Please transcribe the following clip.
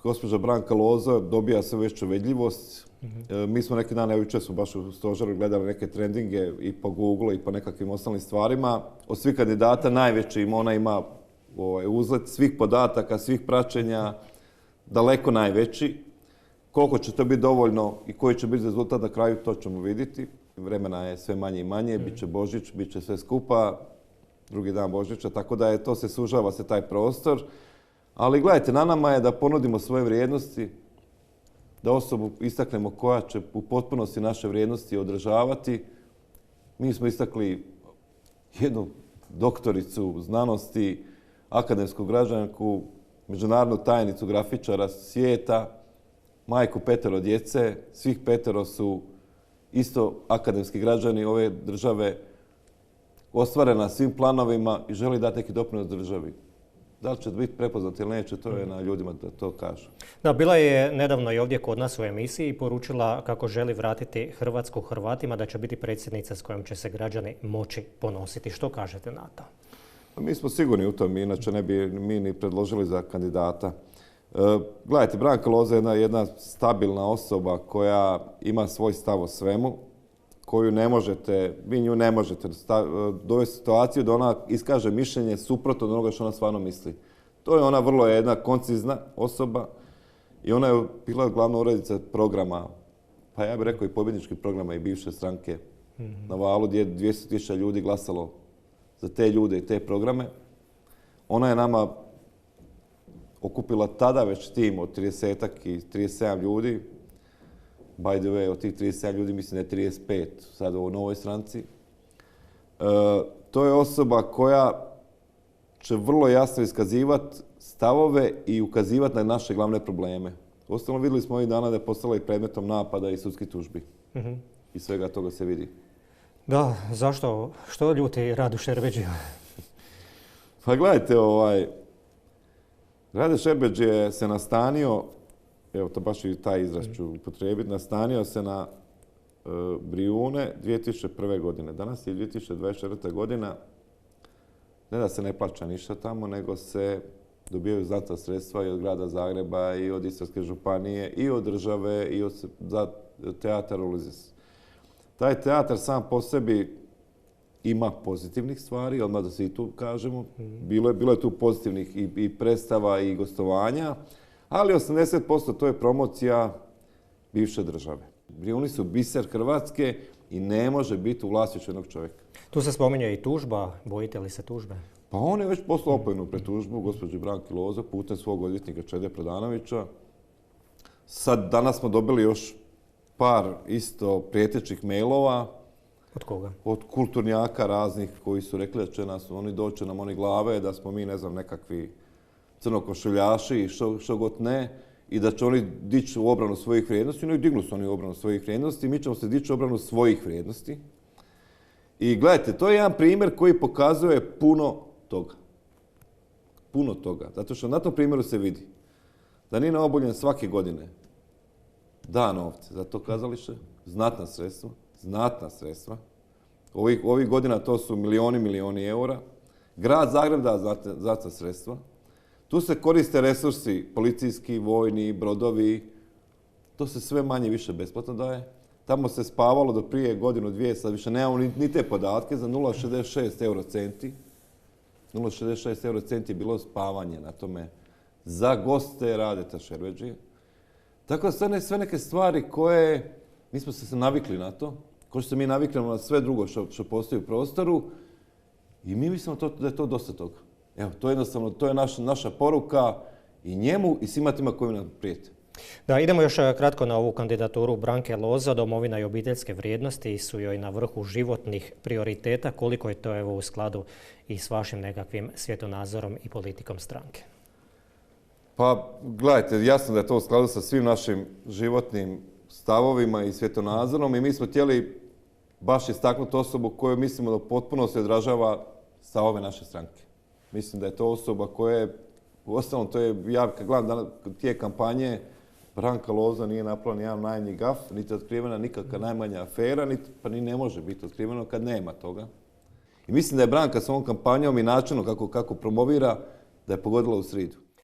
gospođa Branka Lozo dobija sve veću vidljivost. Mi smo neki dan, evo jučer smo baš u stožeru gledali neke trendinge i po Google i po nekakvim ostalim stvarima. Od svih kandidata najveći ona ima uzlet svih podataka, svih praćenja, daleko najveći. Koliko će to biti dovoljno i koji će biti rezultat na kraju, to ćemo vidjeti. Vremena je sve manje i manje, bit će Božić, bit će sve skupa, drugi dan Božića, tako da to se sužava se taj prostor. Ali gledajte, na nama je da ponudimo svoje vrijednosti, da osobu istaknemo koja će u potpunosti naše vrijednosti održavati. Mi smo istakli jednu doktoricu znanosti, akademsku građanku, međunarodnu tajnicu grafičara svijeta, majku 5 djece, svih 5 su isto akademski građani ove države, ostvarena svim planovima i želi dati neki doprinos državi. Da li će biti prepoznati ili neće, to je na ljudima da to kažu. Da, bila je nedavno i ovdje kod nas u emisiji i poručila kako želi vratiti Hrvatsku Hrvatima, da će biti predsjednica s kojom će se građani moći ponositi. Što kažete na to? Mi smo sigurni u tom, inače ne bi mi ni predložili za kandidata. Gledajte, Branka Lozo je jedna stabilna osoba koja ima svoj stav o svemu, koju ne možete, vi nju ne možete dovesti u situaciju da ona iskaže mišljenje suprotno od onoga što ona stvarno misli. To je ona vrlo jedna koncizna osoba i ona je bila glavna urednica programa, pa ja bih rekao i pobjedničkih programa i bivše stranke na Valu, gdje je 200.000 ljudi glasalo za te ljude i te programe. Ona je nama okupila tada već tim od 30-ak i 37 ljudi. By the way, od tih 37 ljudi mislim da je 35 sad u novoj stranci. To je osoba koja će vrlo jasno iskazivati stavove i ukazivati na naše glavne probleme. Uostalom vidjeli smo ovih dana da je postala i predmetom napada i sudskih tužbi. I svega toga se vidi. Da, zašto? Što ljuti Radu Šerbedžiju? Pa gledajte, Rade Šerbedžije se nastanio, evo to baš i taj izraz ću upotrijebiti, nastanio se na Brijune 2001. godine. Danas je 2024. godina. Ne da se ne plaća ništa tamo, nego se dobijaju znatna sredstva i od grada Zagreba, i od Istarske županije, i od države, i za teatar Ulizis. Taj teatar sam po sebi ima pozitivnih stvari, odmah da se i tu kažemo. Bilo je tu pozitivnih i predstava i gostovanja, ali 80% to je promocija bivše države. Brijuni su biser Hrvatske i ne može biti u vlasništvu jednog čovjeka. Tu se spominje i tužba. Bojite li se tužbe? Pa on je već poslao opojnu pretužbu gospođi Branki Lozo putem svog odvjetnika Čede Prodanovića. Sad danas smo dobili još par isto prijetećih mailova. Od koga? Od kulturnjaka raznih koji su rekli da će nas oni doći nam oni glave, da smo mi, ne znam, nekakvi crnokošuljaši i što god ne, i da će oni dići u obranu svojih vrijednosti. No i dignu su oni u obranu svojih vrijednosti. Mi ćemo se dići u obranu svojih vrijednosti. I gledajte, to je jedan primjer koji pokazuje puno toga. Puno toga. Zato što na tom primjeru se vidi da Nina Obuljen svake godine da novce za to kazalište, znatna sredstva. Znatna sredstva. Ovih godina to su milioni eura. Grad Zagreb da znatna sredstva. Tu se koriste resursi policijski, vojni, brodovi. To se sve manje više besplatno daje. Tamo se spavalo do prije godinu, dvije, sad više nemamo ni te podatke, za 0,66 eurocenti. 0,66 eurocenti je bilo spavanje na tome. Za goste Radeta Šerbedžije. Tako da sve neke stvari koje, mi smo se navikli na to, kao što se mi naviknemo na sve drugo što postoji u prostoru, i mi mislimo da je to dosta toga. Evo, to je jednostavno, to je naša poruka i njemu i svima tima koji nam prijete. Da, idemo još kratko na ovu kandidaturu Branke Lozo. Domovina i obiteljske vrijednosti su joj na vrhu životnih prioriteta. Koliko je to u skladu i s vašim nekakvim svjetonazorom i politikom stranke? Pa, gledajte, jasno da je to u skladu sa svim našim životnim stavovima i svjetonazorom i mi smo htjeli baš istaknuti osobu koju mislimo da potpuno se odražava stavove naše stranke. Mislim da je to osoba koja je, uostalom to je, ja kad gledam tije kampanje, Branka Lozo nije napravila nijedan najmanji gaf, niti je otkrivena nikakva najmanja afera, pa ni ne može biti otkriveno kad nema toga. I mislim da je Branka s ovom kampanjom i načinom kako promovira, da je pogodila u sridu.